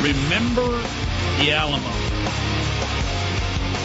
Remember the Alamo.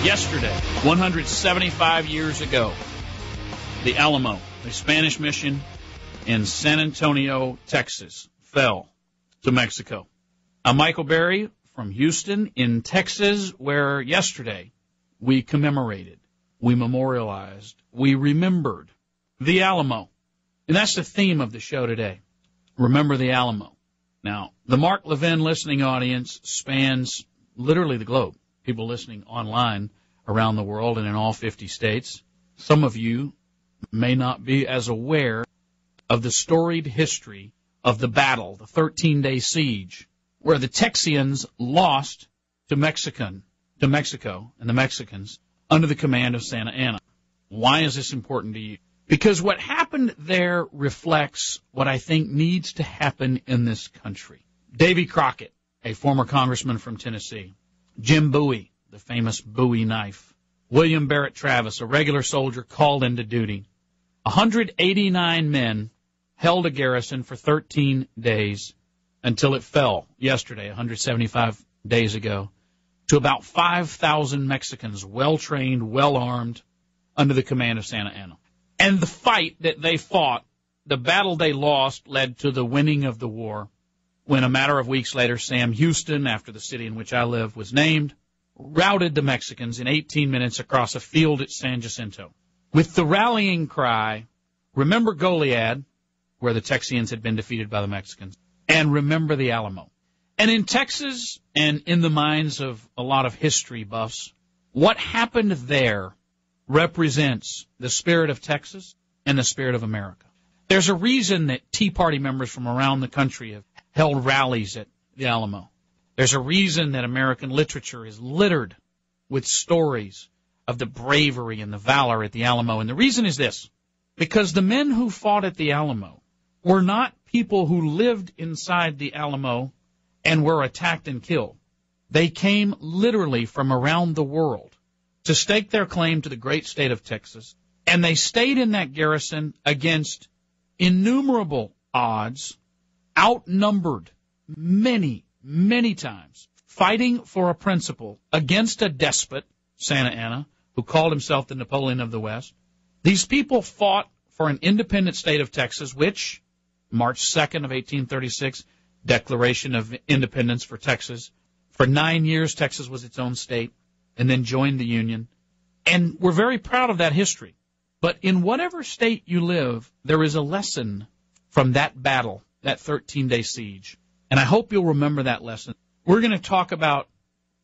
Yesterday, 175 years ago, the Alamo, a Spanish mission in San Antonio, Texas, fell to Mexico. I'm Michael Berry from Houston in Texas, where yesterday we commemorated, we memorialized, we remembered the Alamo. And that's the theme of the show today. Remember the Alamo. Now, the Mark Levin listening audience spans literally the globe. People listening online around the world and in all 50 states. Some of you may not be as aware of the storied history of the battle, the 13-day siege, where the Texians lost to Mexico and the Mexicans under the command of Santa Anna. Why is this important to you? Because what happened there reflects what I think needs to happen in this country. Davy Crockett, a former congressman from Tennessee. Jim Bowie, the famous Bowie knife. William Barrett Travis, a regular soldier called into duty. 189 men held a garrison for 13 days until it fell yesterday, 175 days ago, to about 5,000 Mexicans, well-trained, well-armed, under the command of Santa Anna. And the fight that they fought, the battle they lost, led to the winning of the war, when a matter of weeks later, Sam Houston, after the city in which I live was named, routed the Mexicans in 18 minutes across a field at San Jacinto. With the rallying cry, remember Goliad, where the Texians had been defeated by the Mexicans, and remember the Alamo. And in Texas, and in the minds of a lot of history buffs, what happened there represents the spirit of Texas and the spirit of America. There's a reason that Tea Party members from around the country have held rallies at the Alamo. There's a reason that American literature is littered with stories of the bravery and the valor at the Alamo. And the reason is this: because the men who fought at the Alamo were not people who lived inside the Alamo and were attacked and killed. They came literally from around the world to stake their claim to the great state of Texas, and they stayed in that garrison against innumerable odds, outnumbered many, many times, fighting for a principle against a despot, Santa Anna, who called himself the Napoleon of the West. These people fought for an independent state of Texas, which, March 2nd of 1836, Declaration of Independence for Texas. For 9 years, Texas was its own state, and then joined the Union. And we're very proud of that history. But in whatever state you live, there is a lesson from that battle, that 13-day siege. And I hope you'll remember that lesson. We're going to talk about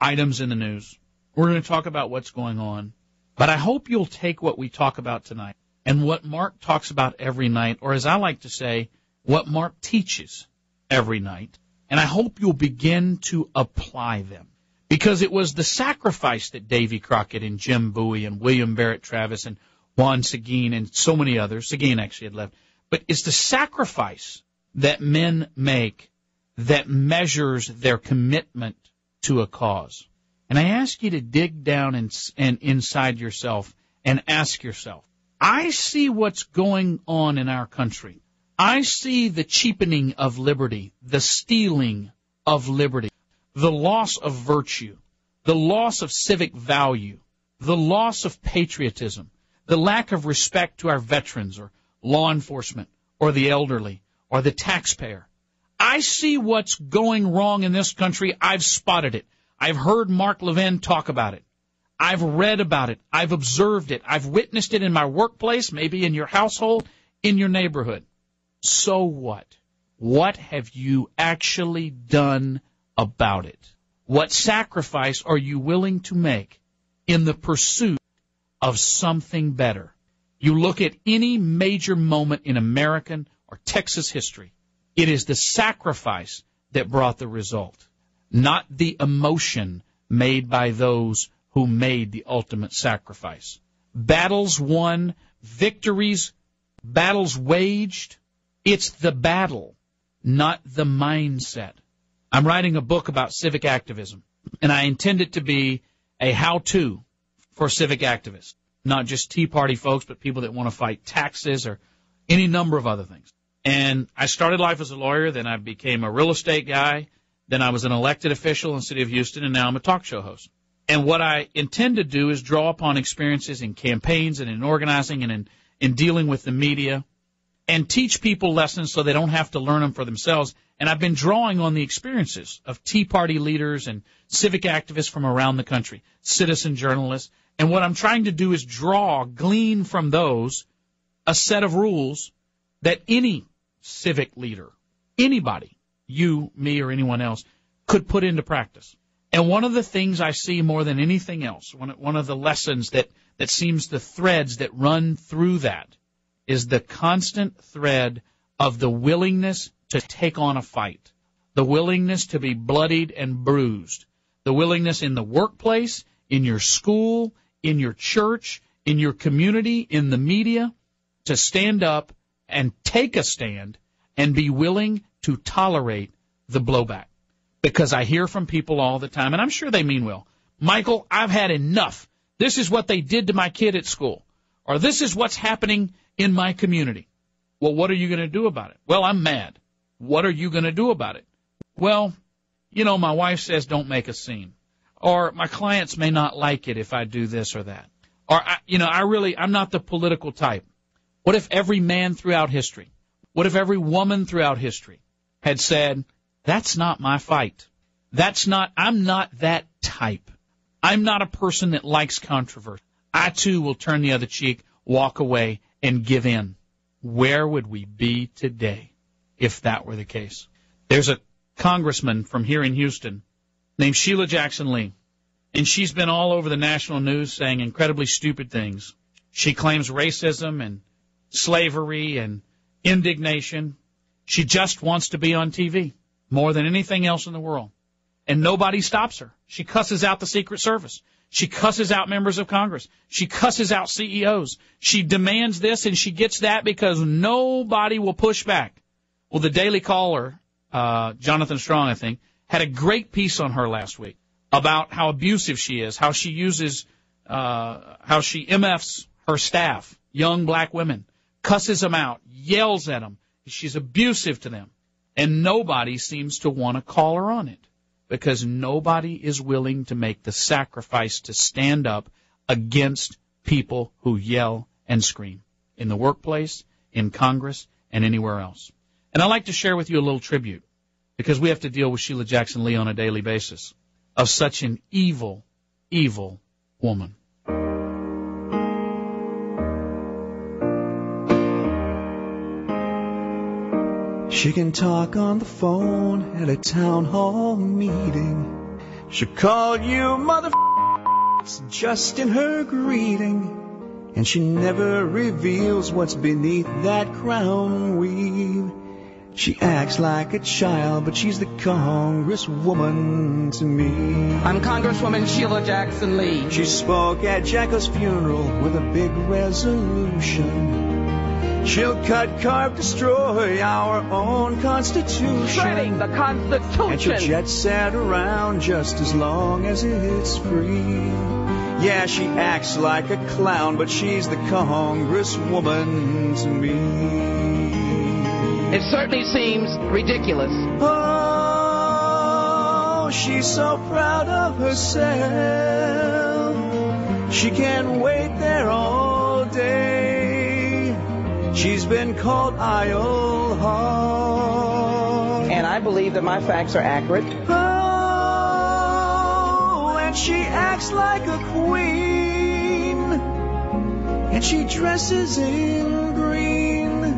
items in the news. We're going to talk about what's going on. But I hope you'll take what we talk about tonight and what Mark talks about every night, or as I like to say, what Mark teaches every night. And I hope you'll begin to apply them. Because it was the sacrifice that Davy Crockett and Jim Bowie and William Barrett Travis and Juan Seguin and so many others, Seguin actually had left, but it's the sacrifice that men make that measures their commitment to a cause. And I ask you to dig down and inside yourself and ask yourself, I see what's going on in our country. I see the cheapening of liberty, the stealing of liberty, the loss of virtue, the loss of civic value, the loss of patriotism, the lack of respect to our veterans or law enforcement or the elderly or the taxpayer. I see what's going wrong in this country. I've spotted it. I've heard Mark Levin talk about it. I've read about it. I've observed it. I've witnessed it in my workplace, maybe in your household, in your neighborhood. So what? What have you actually done about it? What sacrifice are you willing to make in the pursuit of something better? You look at any major moment in American or Texas history, it is the sacrifice that brought the result, not the emotion made by those who made the ultimate sacrifice. Battles won, victories, battles waged. It's the battle, not the mindset. I'm writing a book about civic activism, and I intend it to be a how-to for civic activists, not just Tea Party folks, but people that want to fight taxes or any number of other things. And I started life as a lawyer, then I became a real estate guy, Then I was an elected official in the city of Houston, and now I'm a talk show host. And what I intend to do is draw upon experiences in campaigns and in organizing and in dealing with the media and teach people lessons so they don't have to learn them for themselves. And I've been drawing on the experiences of Tea Party leaders and civic activists from around the country, citizen journalists. And what I'm trying to do is glean from those a set of rules that any civic leader, anybody, you, me, or anyone else, could put into practice. And one of the things I see more than anything else, one of the lessons that seems the threads that run through that, is the constant thread of the willingness to take on a fight, the willingness to be bloodied and bruised, the willingness in the workplace, in your school, in your church, in your community, in the media, to stand up and take a stand and be willing to tolerate the blowback. Because I hear from people all the time, and I'm sure they mean well, Michael, I've had enough. This is what they did to my kid at school, or this is what's happening in my community. Well, what are you going to do about it? Well, I'm mad. What are you going to do about it? Well, my wife says don't make a scene. Or my clients may not like it if I do this or that. Or, I'm not the political type. What if every man throughout history, what if every woman throughout history had said, that's not my fight. I'm not that type. I'm not a person that likes controversy. I, too, will turn the other cheek, walk away, and give in. Where would we be today if that were the case? There's a congressman from here in Houston named Sheila Jackson Lee, and she's been all over the national news saying incredibly stupid things. She claims racism and slavery and indignation. She just wants to be on TV more than anything else in the world. And nobody stops her. She cusses out the Secret Service. She cusses out members of Congress. She cusses out CEOs. She demands this and she gets that because nobody will push back. Well, the Daily Caller, Jonathan Strong, I think, had a great piece on her last week about how abusive she is, how she uses, how she MFs her staff, young black women, cusses them out, yells at them. She's abusive to them. And nobody seems to want to call her on it because nobody is willing to make the sacrifice to stand up against people who yell and scream in the workplace, in Congress, and anywhere else. And I'd like to share with you a little tribute because we have to deal with Sheila Jackson Lee on a daily basis of such an evil, evil woman. She can talk on the phone at a town hall meeting. She'll call you motherfuckers just in her greeting. And she never reveals what's beneath that crown weave. She acts like a child, but she's the congresswoman to me. I'm Congresswoman Sheila Jackson Lee. She spoke at Jacko's funeral with a big resolution. She'll cut, carve, destroy our own Constitution. Shredding the Constitution. And she'll jet set around just as long as it's free. Yeah, she acts like a clown, but she's the congresswoman to me. It certainly seems ridiculous. Oh, she's so proud of herself. She can't wait there all day. She's been called idle hard. And I believe that my facts are accurate. Oh, and she acts like a queen. And she dresses in green,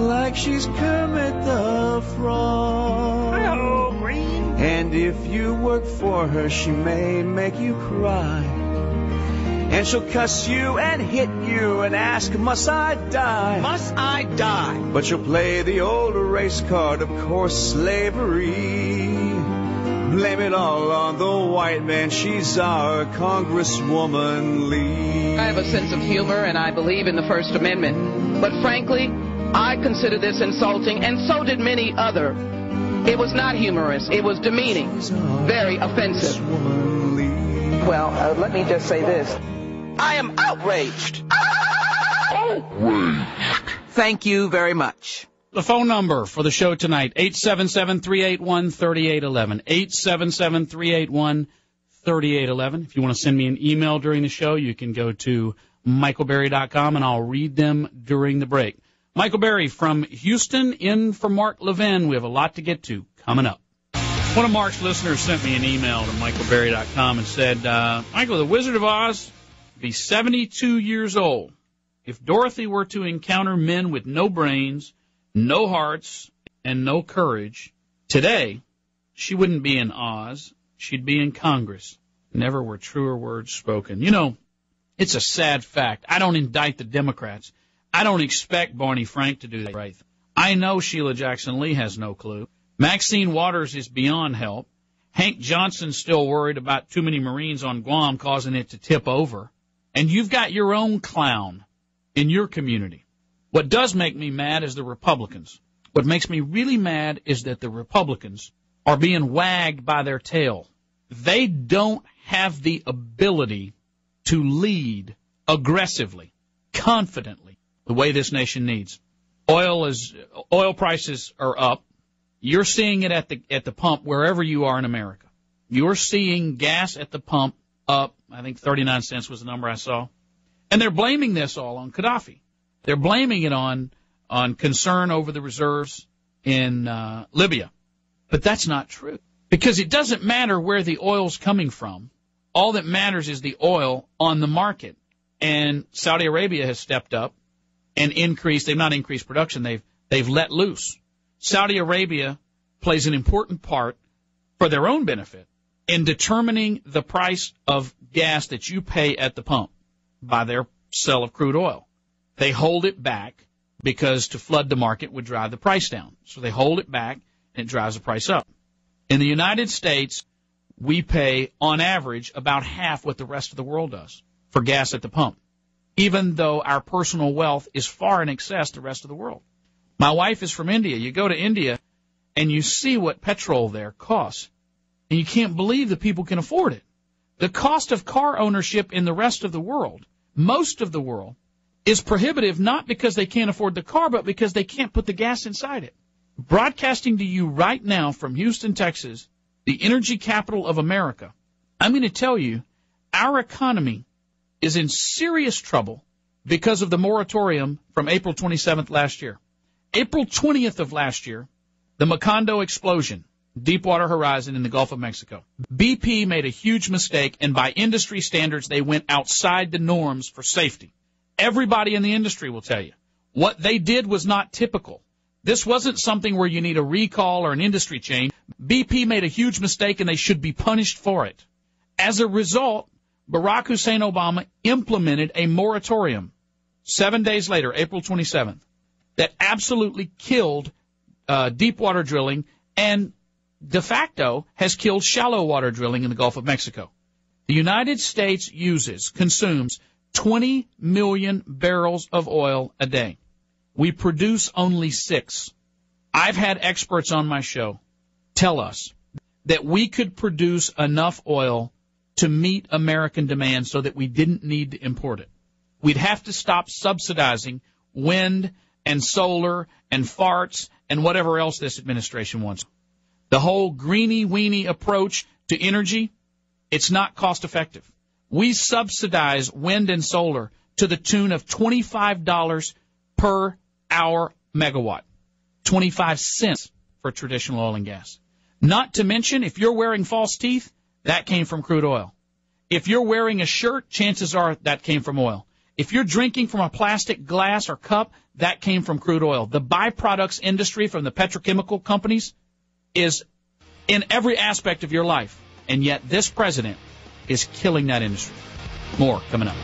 like she's Kermit the Frog. Hello, green. And if you work for her, she may make you cry. And she'll cuss you and hit you and ask, must I die? Must I die? But she'll play the old race card, of course, slavery. Blame it all on the white man. She's our Congresswoman Lee. I have a sense of humor and I believe in the First Amendment. But frankly, I consider this insulting, and so did many other. It was not humorous. It was demeaning. Very offensive. Well, let me just say this. I am outraged. Outraged. Thank you very much. The phone number for the show tonight, 877-381-3811, 877-381-3811. If you want to send me an email during the show, you can go to michaelberry.com, and I'll read them during the break. Michael Berry from Houston, in for Mark Levin. We have a lot to get to coming up. One of Mark's listeners sent me an email to michaelberry.com and said, Michael, the Wizard of Oz would be 72 years old if Dorothy were to encounter men with no brains, no hearts, and no courage. Today, she wouldn't be in Oz. She'd be in Congress. Never were truer words spoken. You know, it's a sad fact. I don't indict the Democrats. I don't expect Barney Frank to do that right. I know Sheila Jackson Lee has no clue. Maxine Waters is beyond help. Hank Johnson's still worried about too many Marines on Guam causing it to tip over. And you've got your own clown in your community. What does make me mad is the Republicans. What makes me really mad is that the Republicans are being wagged by their tail. They don't have the ability to lead aggressively, confidently, the way this nation needs. Oil prices are up. You're seeing it at the pump wherever you are in America. You're seeing gas at the pump up. I think 39 cents was the number I saw. And they're blaming this all on Gaddafi. They're blaming it on concern over the reserves in Libya. But that's not true. Because it doesn't matter where the oil's coming from. All that matters is the oil on the market. And Saudi Arabia has stepped up and increased. They've not increased production. They've let loose. Saudi Arabia plays an important part for their own benefit in determining the price of gas that you pay at the pump by their sale of crude oil. They hold it back because to flood the market would drive the price down. So they hold it back, and it drives the price up. In the United States, we pay, on average, about half what the rest of the world does for gas at the pump, even though our personal wealth is far in excess of the rest of the world. My wife is from India. You go to India, and you see what petrol there costs, and you can't believe that people can afford it. The cost of car ownership in the rest of the world, most of the world, is prohibitive not because they can't afford the car, but because they can't put the gas inside it. Broadcasting to you right now from Houston, Texas, the energy capital of America, I'm going to tell you our economy is in serious trouble because of the moratorium from April 27th last year. April 20th of last year, the Macondo explosion, Deepwater Horizon in the Gulf of Mexico. BP made a huge mistake, and by industry standards, they went outside the norms for safety. Everybody in the industry will tell you. What they did was not typical. This wasn't something where you need a recall or an industry change. BP made a huge mistake, and they should be punished for it. As a result, Barack Hussein Obama implemented a moratorium 7 days later, April 27th, that absolutely killed deep-water drilling and de facto has killed shallow water drilling in the Gulf of Mexico. The United States consumes 20 million barrels of oil a day. We produce only 6. I've had experts on my show tell us that we could produce enough oil to meet American demand so that we didn't need to import it. We'd have to stop subsidizing wind and solar and farts and whatever else this administration wants. The whole greeny-weeny approach to energy, it's not cost-effective. We subsidize wind and solar to the tune of $25 per hour megawatt, 25 cents for traditional oil and gas. Not to mention, if you're wearing false teeth, that came from crude oil. If you're wearing a shirt, chances are that came from oil. If you're drinking from a plastic glass or cup, that came from crude oil. The byproducts industry from the petrochemical companies is in every aspect of your life. And yet this president is killing that industry. More coming up.